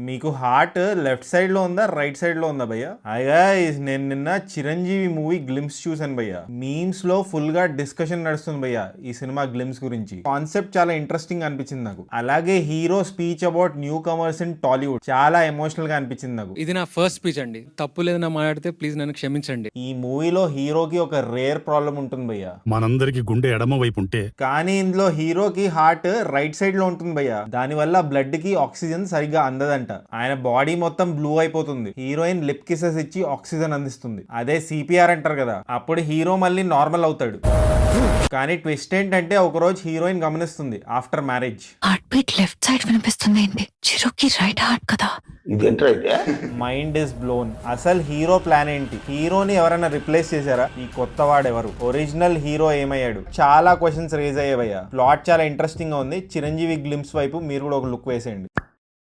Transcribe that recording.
మీకు heart left side లో ఉందా రైట్ సైడ్ లో ఉందా భయ్య? అయ్యా నేను నిన్న చిరంజీవి మూవీ గ్లిమ్స్ చూసాను భయ్య. మీమ్స్ లో ఫుల్ గా డిస్కషన్ నడుస్తుంది భయ్య ఈ సినిమా గ్లిమ్స్ గురించి. కాన్సెప్ట్ చాలా ఇంట్రెస్టింగ్ అనిపించింది నాకు. అలాగే hero speech about new comers in Tollywood చాలా ఎమోషనల్ గా అనిపించింది నాకు. ఇది నా ఫస్ట్ స్పీచ్ అండి, తప్పు లేదన్నా మాట్లాడితే ప్లీజ్ నన్ను క్షమించండి. ఈ మూవీలో హీరోకి ఒక రేర్ ప్రాబ్లం ఉంటుంది భయ్య. మనందరికి గుండె ఎడమ వైపు ఉంటే కానీ ఇందులో హీరోకి హార్ట్ రైట్ సైడ్ లో ఉంటుంది భయ్య. దాని వల్ల బ్లడ్ కి ఆక్సిజన్ సరిగ్గా అందదంట. ఆయన బాడీ మొత్తం బ్లూ అయిపోతుంది. హీరోయిన్ లిప్ కిసెస్ ఇచ్చి ఆక్సిజన్ అందిస్తుంది. అదే సిపిఆర్ అంటారు కదా, అప్పుడు హీరో మళ్ళీ నార్మల్ అవుతాడు. కానీ ట్విస్ట్ ఏంటంటే ఒకరోజు హీరోయిన్ గమనిస్తుంది after marriage heart beat left side వినిపిస్తుంది ఏంటి? చిరుకి రైట్ హార్ట్ కదా. Mind is blown. అసలు హీరో ప్లాన్ ఏంటి? హీరోని ఎవరైనా రిప్లేస్ చేశారా? ఈ కొత్త వాడు ఎవరు? ఒరిజినల్ హీరో ఏమయ్యాడు? చాలా క్వశ్చన్స్ రేజ్ అయ్యావయ్యా. ప్లాట్ చాలా ఇంట్రెస్టింగ్ గా ఉంది. చిరంజీవి గ్లిమ్స్ వైపు మీరు కూడా ఒక లుక్ వేసేయండి.